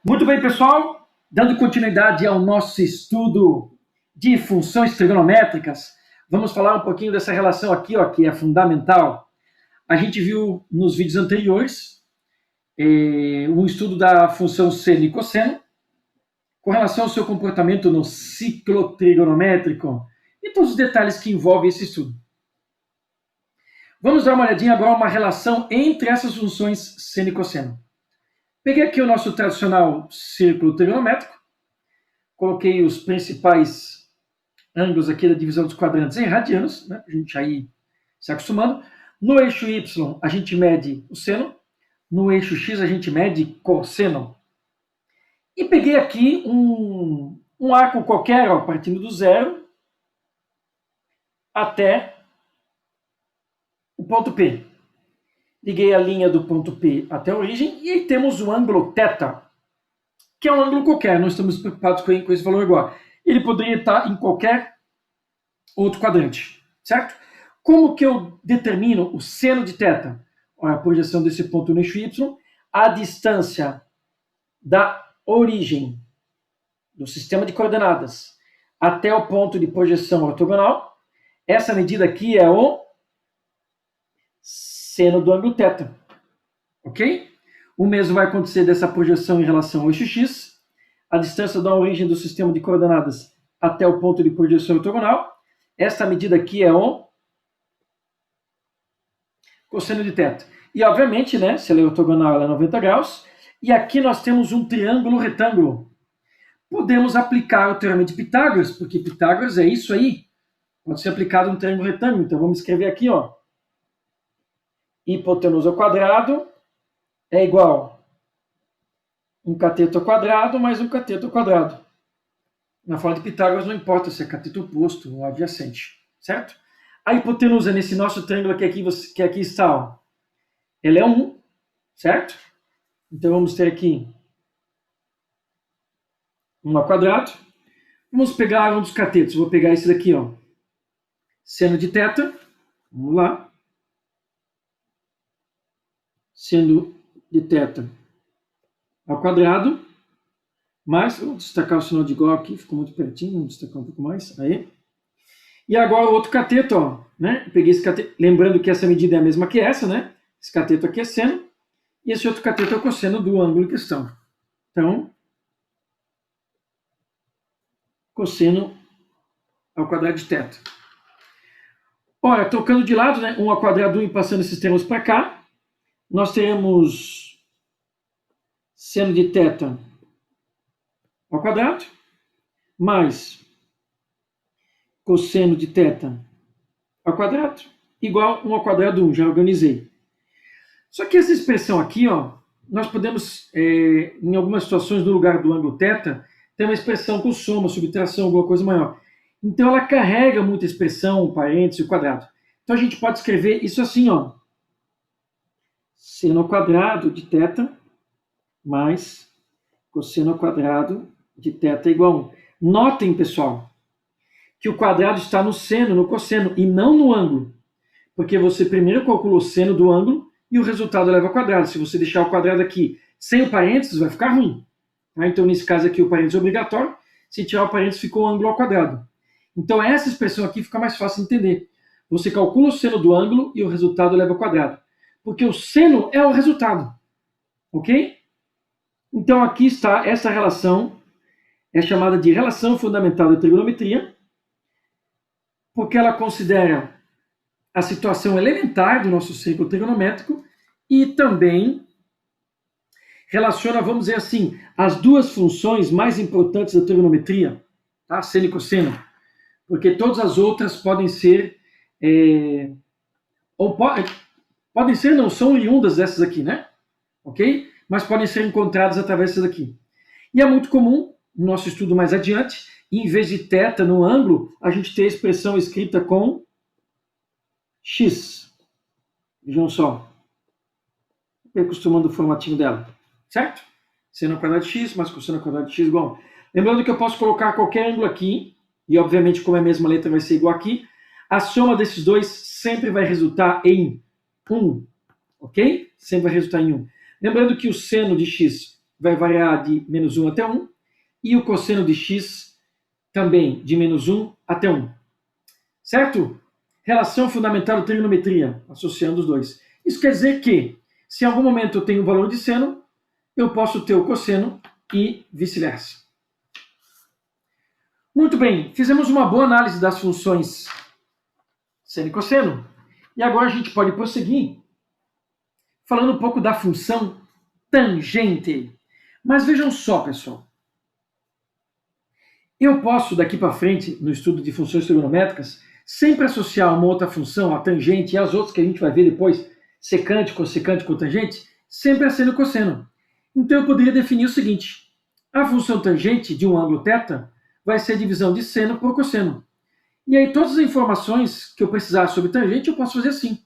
Muito bem, pessoal. Dando continuidade ao nosso estudo de funções trigonométricas, vamos falar um pouquinho dessa relação aqui, ó, que é fundamental. A gente viu nos vídeos anteriores um estudo da função seno e cosseno com relação ao seu comportamento no ciclo trigonométrico e todos os detalhes que envolvem esse estudo. Vamos dar uma olhadinha agora uma relação entre essas funções seno e cosseno. Peguei aqui o nosso tradicional círculo trigonométrico, coloquei os principais ângulos aqui da divisão dos quadrantes em radianos, né, para a gente aí se acostumando. No eixo Y, a gente mede o seno, no eixo X, a gente mede cosseno. E peguei aqui um arco qualquer, ó, partindo do zero até o ponto P. Liguei a linha do ponto P até a origem e aí temos o ângulo θ, que é um ângulo qualquer, não estamos preocupados com esse valor igual. Ele poderia estar em qualquer outro quadrante, certo? Como que eu determino o seno de θ? Olha, a projeção desse ponto no eixo Y, a distância da origem do sistema de coordenadas até o ponto de projeção ortogonal. Essa medida aqui é o seno do ângulo θ, ok? O mesmo vai acontecer dessa projeção em relação ao eixo X, a distância da origem do sistema de coordenadas até o ponto de projeção ortogonal. Essa medida aqui é o cosseno de θ. E, obviamente, né, se ela é ortogonal, ela é 90 graus. E aqui nós temos um triângulo retângulo. Podemos aplicar o teorema de Pitágoras, porque Pitágoras é isso aí. Pode ser aplicado um triângulo retângulo. Então, vamos escrever aqui, ó. Hipotenusa ao quadrado é igual um cateto ao quadrado mais um cateto ao quadrado. Na forma de Pitágoras não importa se é cateto oposto ou adjacente, certo? A hipotenusa nesse nosso triângulo que aqui está, ó, ela é 1, certo? Então vamos ter aqui 1 ao quadrado. Vamos pegar um dos catetos. Vou pegar esse daqui, ó. Seno de θ. Vamos lá. Seno de θ ao quadrado, mais, vou destacar o sinal de igual aqui, ficou muito pertinho, vamos destacar um pouco mais, aí. E agora o outro cateto, ó, né? Peguei esse cateto, lembrando que essa medida é a mesma que essa, né? Esse cateto aqui é seno, e esse outro cateto é o cosseno do ângulo em questão. Então, cosseno ao quadrado de θ. Ora, trocando de lado, né? 1 ao quadrado 1 e passando esses termos para cá, nós teremos seno de θ ao quadrado, mais cosseno de θ ao quadrado, igual 1 ao quadrado 1, já organizei. Só que essa expressão aqui, ó, nós podemos, em algumas situações, no lugar do ângulo θ, ter uma expressão com soma, subtração, alguma coisa maior. Então ela carrega muita expressão, o parênteses, o quadrado. Então a gente pode escrever isso assim, ó. Seno ao quadrado de θ mais cosseno ao quadrado de θ igual a 1. Notem, pessoal, que o quadrado está no seno, no cosseno, e não no ângulo. Porque você primeiro calcula o seno do ângulo e o resultado leva ao quadrado. Se você deixar o quadrado aqui sem o parênteses, vai ficar ruim. Tá? Então, nesse caso aqui, o parênteses é obrigatório. Se tirar o parênteses, ficou o ângulo ao quadrado. Então, essa expressão aqui fica mais fácil de entender. Você calcula o seno do ângulo e o resultado leva ao quadrado. Porque o seno é o resultado. Ok? Então, aqui está essa relação, é chamada de relação fundamental da trigonometria, porque ela considera a situação elementar do nosso círculo trigonométrico e também relaciona, vamos dizer assim, as duas funções mais importantes da trigonometria, tá? Seno e cosseno, porque todas as outras podem ser, podem ser, não são oriundas dessas aqui, né? Ok? Mas podem ser encontradas através dessas aqui. E é muito comum, no nosso estudo mais adiante, em vez de θ no ângulo, a gente tem a expressão escrita com x. Vejam só. Acostumando o formatinho dela. Certo? Seno ao quadrado de x mais cosseno ao quadrado de x igual a 1. Lembrando que eu posso colocar qualquer ângulo aqui, e obviamente como é a mesma letra vai ser igual aqui, a soma desses dois sempre vai resultar em 1. Ok? Sempre vai resultar em 1. Lembrando que o seno de x vai variar de menos 1 até 1, e o cosseno de x também de menos 1 até 1. Certo? Relação fundamental de trigonometria, associando os dois. Isso quer dizer que, se em algum momento eu tenho o valor de seno, eu posso ter o cosseno e vice-versa. Muito bem, fizemos uma boa análise das funções seno e cosseno, e agora a gente pode prosseguir falando um pouco da função tangente. Mas vejam só, pessoal. Eu posso, daqui para frente, no estudo de funções trigonométricas, sempre associar uma outra função, a tangente, e as outras que a gente vai ver depois, secante, cossecante, cotangente, sempre a seno e cosseno. Então eu poderia definir o seguinte: a função tangente de um ângulo θ vai ser a divisão de seno por cosseno. E aí todas as informações que eu precisar sobre tangente eu posso fazer assim,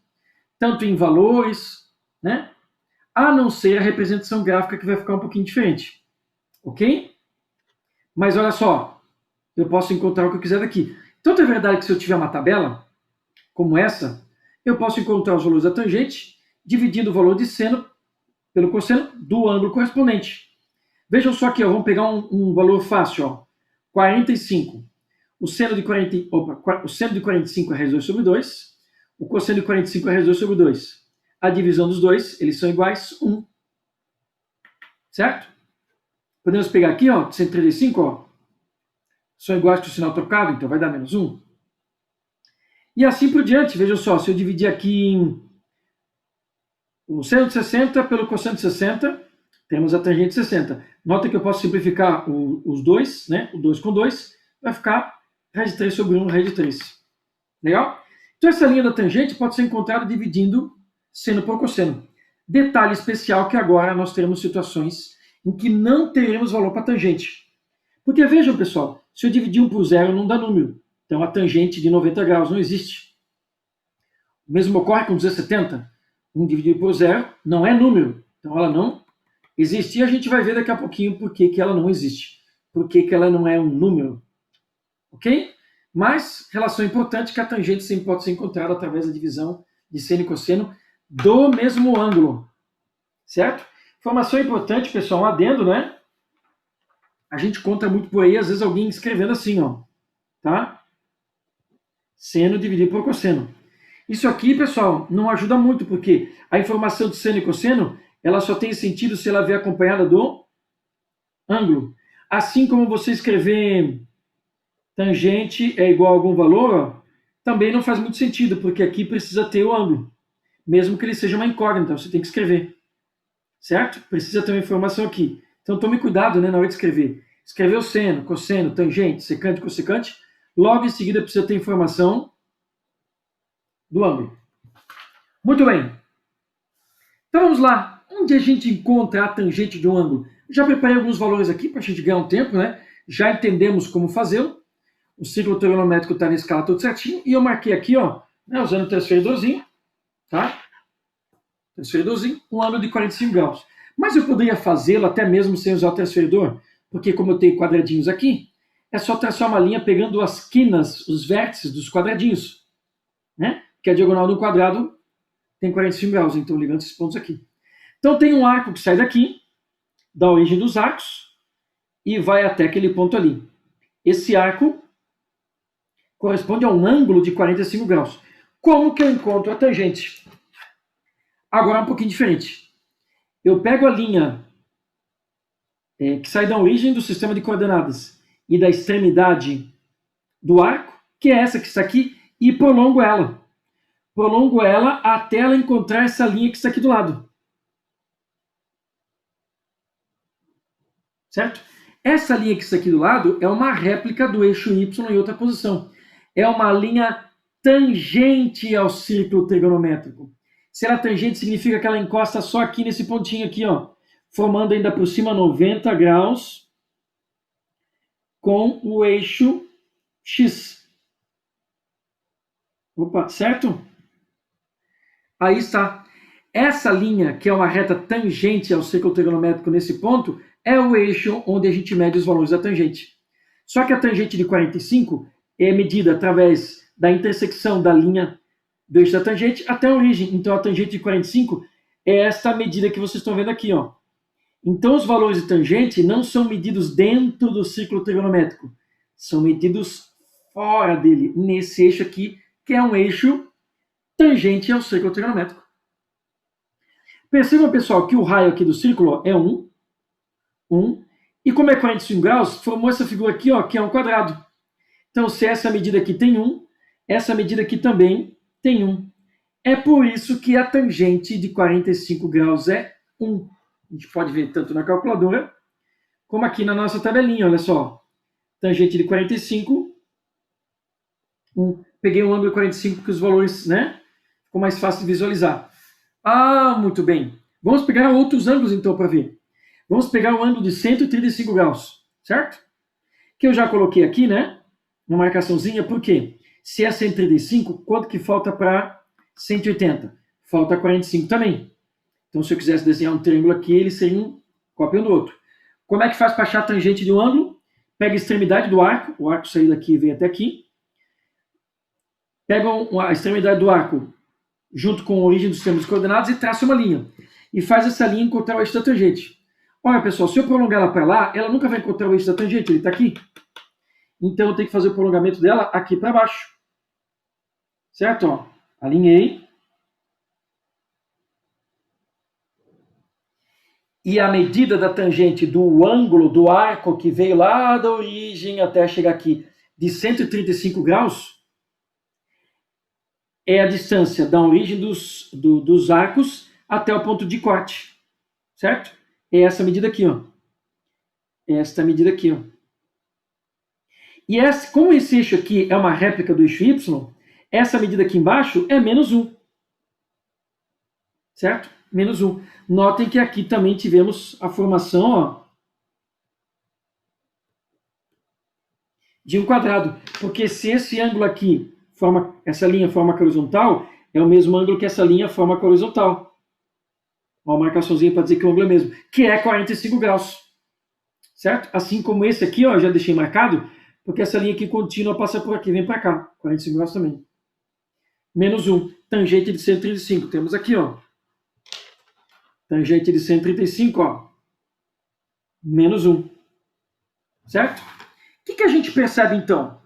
tanto em valores, né? A não ser a representação gráfica que vai ficar um pouquinho diferente. Ok? Mas olha só, eu posso encontrar o que eu quiser daqui. Tanto é verdade que se eu tiver uma tabela, como essa, eu posso encontrar os valores da tangente, dividindo o valor de seno pelo cosseno do ângulo correspondente. Vejam só aqui, ó, vamos pegar um valor fácil, ó, 45. O seno de 45 é raiz 2 sobre 2, o cosseno de 45 é raiz 2 sobre 2. A divisão dos dois, eles são iguais, 1. Certo? Podemos pegar aqui, ó, 135, ó, são iguais com o sinal trocado, então vai dar menos 1. E assim por diante, vejam só, se eu dividir aqui o seno de 60 pelo cosseno de 60, temos a tangente de 60. Nota que eu posso simplificar os dois, né? O 2 com 2, vai ficar raiz de 3 sobre 1, raiz de 3. Legal? Então essa linha da tangente pode ser encontrada dividindo seno por cosseno. Detalhe especial que agora nós teremos situações em que não teremos valor para tangente. Porque vejam, pessoal, se eu dividir 1 por 0 não dá número. Então a tangente de 90 graus não existe. O mesmo ocorre com 270. 1 dividido por 0 não é número. Então ela não existe. E a gente vai ver daqui a pouquinho por que ela não existe. Por que ela não é um número. Ok? Mas, relação importante que a tangente sempre pode ser encontrada através da divisão de seno e cosseno do mesmo ângulo. Certo? Informação importante, pessoal, um adendo, né? A gente conta muito por aí, às vezes alguém escrevendo assim, ó. Tá? Seno dividido por cosseno. Isso aqui, pessoal, não ajuda muito, porque a informação de seno e cosseno, ela só tem sentido se ela vier acompanhada do ângulo. Assim como você escrever tangente é igual a algum valor, ó, também não faz muito sentido, porque aqui precisa ter o ângulo. Mesmo que ele seja uma incógnita, você tem que escrever. Certo? Precisa ter uma informação aqui. Então tome cuidado, né, na hora de escrever. Escrever o seno, cosseno, tangente, secante, cossecante. Logo em seguida precisa ter informação do ângulo. Muito bem. Então vamos lá. Onde a gente encontra a tangente de um ângulo? Já preparei alguns valores aqui para a gente ganhar um tempo, né? Já entendemos como fazê-lo. O círculo trigonométrico está na escala tudo certinho. E eu marquei aqui, ó, né, usando o transferidorzinho, tá? Transferidorzinho, um ângulo de 45 graus. Mas eu poderia fazê-lo até mesmo sem usar o transferidor, porque como eu tenho quadradinhos aqui, é só traçar uma linha pegando as quinas, os vértices dos quadradinhos, né? Que a diagonal do quadrado tem 45 graus, então ligando esses pontos aqui. Então tem um arco que sai daqui, da origem dos arcos, e vai até aquele ponto ali. Esse arco corresponde a um ângulo de 45 graus. Como que eu encontro a tangente? Agora é um pouquinho diferente. Eu pego a linha que sai da origem do sistema de coordenadas e da extremidade do arco, que é essa que está aqui, e prolongo ela. Prolongo ela até ela encontrar essa linha que está aqui do lado. Certo? Essa linha que está aqui do lado é uma réplica do eixo Y em outra posição. É uma linha tangente ao círculo trigonométrico. Se ela é tangente, significa que ela encosta só aqui nesse pontinho aqui, ó, formando ainda por cima 90 graus com o eixo X. Opa, certo? Aí está. Essa linha, que é uma reta tangente ao círculo trigonométrico nesse ponto, é o eixo onde a gente mede os valores da tangente. Só que a tangente de 45 é medida através da intersecção da linha do eixo da tangente até a origem. Então a tangente de 45 é esta medida que vocês estão vendo aqui, ó. Então, os valores de tangente não são medidos dentro do círculo trigonométrico, são medidos fora dele, nesse eixo aqui, que é um eixo tangente ao círculo trigonométrico. Percebam, pessoal, que o raio aqui do círculo é 1, e como é 45 graus, formou essa figura aqui, ó, que é um quadrado. Então, se essa medida aqui tem 1, essa medida aqui também tem 1. É por isso que a tangente de 45 graus é 1. A gente pode ver tanto na calculadora, como aqui na nossa tabelinha, olha só. Tangente de 45, 1. Peguei o ângulo de 45 porque os valores, né, ficou mais fácil de visualizar. Ah, muito bem. Vamos pegar outros ângulos, então, para ver. Vamos pegar o ângulo de 135 graus, certo? Que eu já coloquei aqui, né, uma marcaçãozinha, por quê? Se é 135, quanto que falta para 180? Falta 45 também. Então, se eu quisesse desenhar um triângulo aqui, eles seriam cópia um do outro. Como é que faz para achar a tangente de um ângulo? Pega a extremidade do arco, o arco saiu daqui e vem até aqui. Pega a extremidade do arco junto com a origem dos termos coordenados e traça uma linha. E faz essa linha encontrar o eixo da tangente. Olha, pessoal, se eu prolongar ela para lá, ela nunca vai encontrar o eixo da tangente, ele está aqui. Então, eu tenho que fazer o prolongamento dela aqui para baixo. Certo? Ó, alinhei. E a medida da tangente do ângulo do arco que veio lá da origem até chegar aqui de 135 graus é a distância da origem dos arcos até o ponto de corte. Certo? É essa medida aqui, ó. Esta medida aqui, ó. E como esse eixo aqui é uma réplica do eixo Y, essa medida aqui embaixo é menos 1. Certo? Menos 1. Notem que aqui também tivemos a formação, ó, de um quadrado. Porque se esse ângulo aqui, essa linha forma a horizontal, é o mesmo ângulo que essa linha forma a horizontal. Uma marcaçãozinha para dizer que o ângulo é o mesmo. Que é 45 graus. Certo? Assim como esse aqui, ó, já deixei marcado, porque essa linha aqui contínua passa por aqui, vem para cá. 45 graus também. Menos 1. Tangente de 135. Temos aqui, ó. Tangente de 135, ó. Menos 1. Certo? O que a gente percebe, então?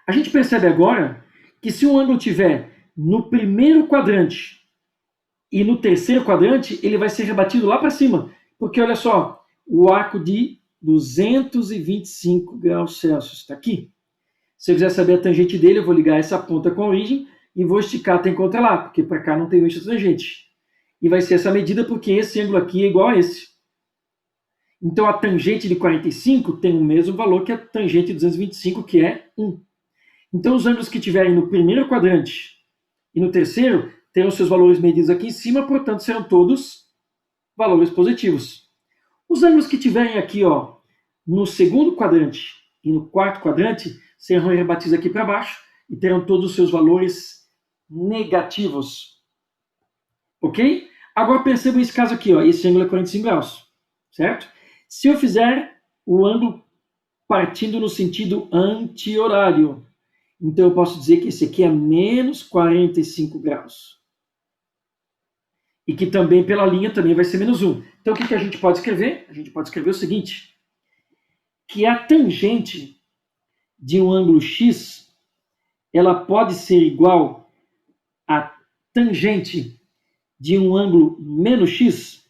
A gente percebe agora que se um ângulo tiver no primeiro quadrante e no terceiro quadrante, ele vai ser rebatido lá para cima. Porque, olha só, o arco de 225 graus Celsius está aqui. Se eu quiser saber a tangente dele, eu vou ligar essa ponta com a origem e vou esticar até encontrar lá, porque para cá não tem eixo tangente. E vai ser essa medida porque esse ângulo aqui é igual a esse. Então, a tangente de 45 tem o mesmo valor que a tangente de 225, que é 1. Então, os ângulos que tiverem no primeiro quadrante e no terceiro terão seus valores medidos aqui em cima, portanto, serão todos valores positivos. Os ângulos que tiverem aqui, ó, no segundo quadrante e no quarto quadrante serão rebatidos aqui para baixo e terão todos os seus valores negativos. Ok? Agora percebam esse caso aqui, ó, esse ângulo é 45 graus, certo? Se eu fizer o ângulo partindo no sentido anti-horário, então eu posso dizer que esse aqui é menos 45 graus. E que também pela linha também vai ser menos 1. Então o que a gente pode escrever? A gente pode escrever o seguinte, que a tangente de um ângulo x, ela pode ser igual a tangente de um ângulo menos x.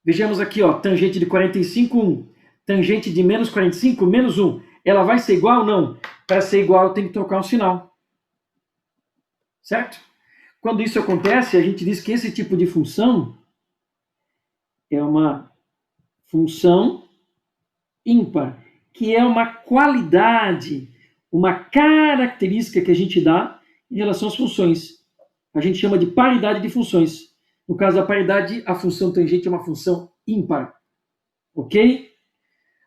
Vejamos aqui, ó, tangente de 45, 1. Tangente de menos 45, menos 1. Ela vai ser igual ou não? Para ser igual, eu tenho que trocar um sinal. Certo? Quando isso acontece, a gente diz que esse tipo de função é uma função ímpar, que é uma qualidade, uma característica que a gente dá em relação às funções. A gente chama de paridade de funções. No caso da paridade, a função tangente é uma função ímpar. Ok?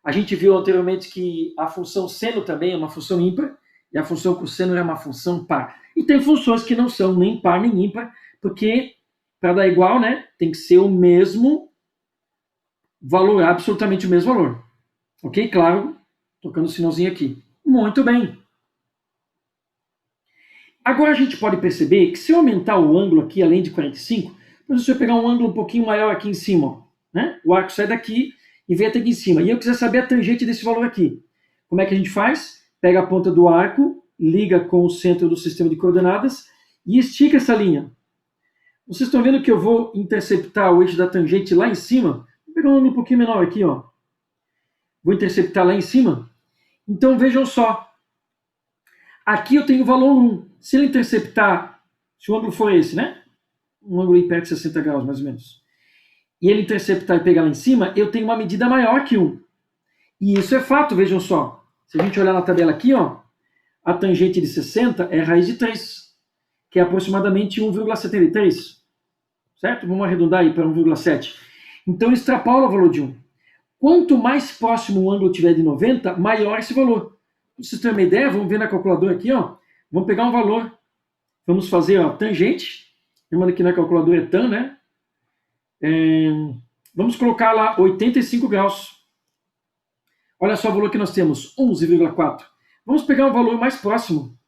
A gente viu anteriormente que a função seno também é uma função ímpar e a função cosseno é uma função par. E tem funções que não são nem par nem ímpar, porque para dar igual, né, tem que ser o mesmo valor, absolutamente o mesmo valor. Ok? Claro, tocando o sinalzinho aqui. Muito bem. Agora a gente pode perceber que se eu aumentar o ângulo aqui além de 45, Mas se eu pegar um ângulo um pouquinho maior aqui em cima, ó, né? O arco sai daqui e vem até aqui em cima. E eu quiser saber a tangente desse valor aqui. Como é que a gente faz? Pega a ponta do arco, liga com o centro do sistema de coordenadas e estica essa linha. Vocês estão vendo que eu vou interceptar o eixo da tangente lá em cima? Vou pegar um ângulo um pouquinho menor aqui, ó. Vou interceptar lá em cima. Então vejam só. Aqui eu tenho o valor 1. Se ele interceptar, se o ângulo for esse, né? Um ângulo aí perto de 60 graus, mais ou menos. E ele interceptar e pegar lá em cima, eu tenho uma medida maior que 1. E isso é fato, vejam só. Se a gente olhar na tabela aqui, ó, a tangente de 60 é raiz de 3, que é aproximadamente 1,73. Certo? Vamos arredondar aí para 1,7. Então extrapola o valor de 1. Quanto mais próximo o ângulo tiver de 90, maior esse valor. Para vocês terem uma ideia, vamos ver na calculadora aqui, ó. Vamos pegar um valor. Vamos fazer, ó, tangente. Lembrando que na calculadora é tan, né? Vamos colocar lá 85 graus. Olha só o valor que nós temos, 11,4. Vamos pegar um valor mais próximo.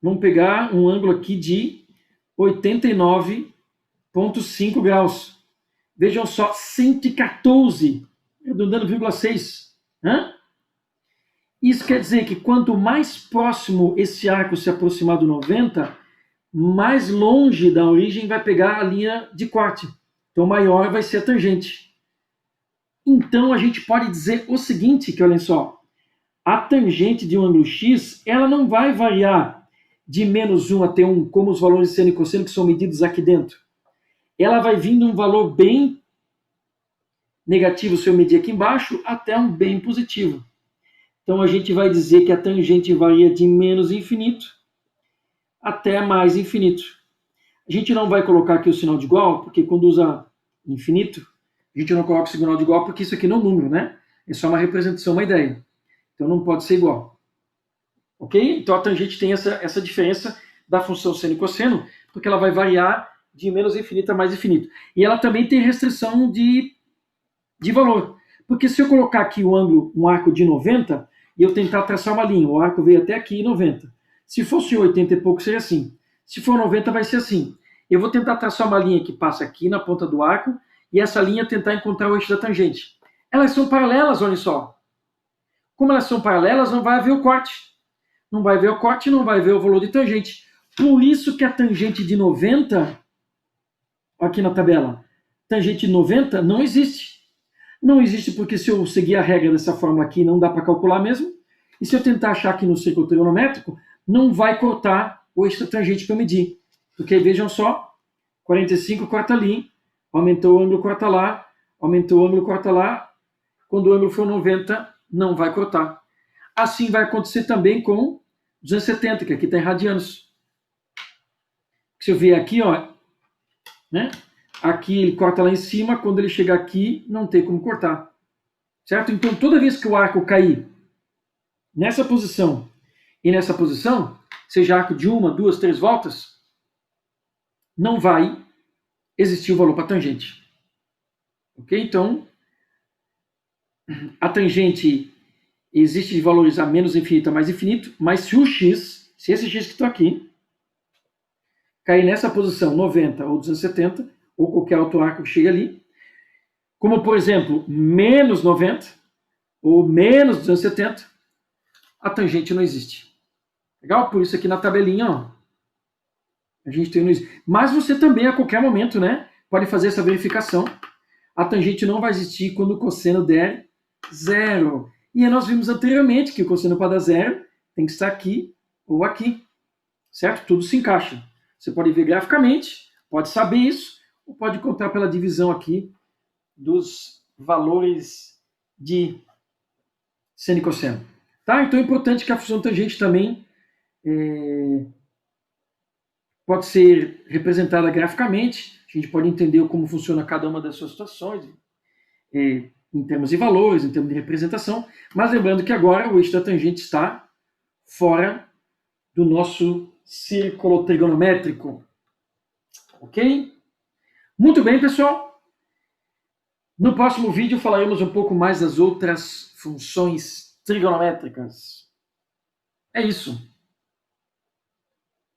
Vamos pegar um ângulo aqui de 89,5 graus. Vejam só, 114, arredondando 0,6. Isso quer dizer que quanto mais próximo esse arco se aproximar do 90, mais longe da origem vai pegar a linha de corte. Então maior vai ser a tangente. Então a gente pode dizer o seguinte, que olhem só, a tangente de um ângulo x, ela não vai variar de menos 1 até 1, como os valores de seno e cosseno que são medidos aqui dentro. Ela vai vindo um valor bem negativo, se eu medir aqui embaixo, até um bem positivo. Então a gente vai dizer que a tangente varia de menos infinito até mais infinito. A gente não vai colocar aqui o sinal de igual, porque quando usa infinito, a gente não coloca o sinal de igual porque isso aqui não é um número, né? É só uma representação, uma ideia. Então não pode ser igual. Ok? Então a tangente tem essa diferença da função seno e cosseno, porque ela vai variar de menos infinito a mais infinito. E ela também tem restrição de valor. Porque se eu colocar aqui o ângulo, um arco de 90, e eu tentar traçar uma linha, o arco veio até aqui 90. Se fosse 80 e pouco, seria assim. Se for 90, vai ser assim. Eu vou tentar traçar uma linha que passa aqui na ponta do arco, e essa linha tentar encontrar o eixo da tangente. Elas são paralelas, olhem só. Como elas são paralelas, não vai haver o corte. Não vai haver o corte, não vai haver o valor de tangente. Por isso que a tangente de 90, aqui na tabela, tangente de 90 não existe. Não existe porque se eu seguir a regra dessa fórmula aqui, não dá para calcular mesmo. E se eu tentar achar aqui no círculo trigonométrico, não vai cortar o eixo da tangente para medir. Porque vejam só, 45 corta ali, aumentou o ângulo, corta lá, aumentou o ângulo, corta lá. Quando o ângulo for 90, não vai cortar. Assim vai acontecer também com 270, que aqui está em radianos. Se eu ver aqui, ó, né? Aqui ele corta lá em cima, quando ele chegar aqui, não tem como cortar. Certo? Então, toda vez que o arco cair nessa posição e nessa posição, seja arco de 1, 2, 3 voltas, não vai existir o valor para a tangente. Ok? Então, a tangente existe de valores a menos infinito a mais infinito, mas se o x, se esse x que está aqui, cair nessa posição 90 ou 270, ou qualquer outro arco que chegue ali, como, por exemplo, menos 90 ou menos 270, a tangente não existe. Legal? Por isso aqui na tabelinha, ó, a gente tem isso. Mas você também, a qualquer momento, né, pode fazer essa verificação. A tangente não vai existir quando o cosseno der 0. E nós vimos anteriormente que o cosseno para dar 0 tem que estar aqui ou aqui. Certo? Tudo se encaixa. Você pode ver graficamente, pode saber isso, ou pode contar pela divisão aqui dos valores de seno e cosseno. Tá? Então é importante que a função tangente também pode ser representada graficamente. A gente pode entender como funciona cada uma das suas situações, em termos de valores, em termos de representação. Mas lembrando que agora o eixo da tangente está fora do nosso círculo trigonométrico. Ok? Muito bem, pessoal. No próximo vídeo falaremos um pouco mais das outras funções trigonométricas. É isso.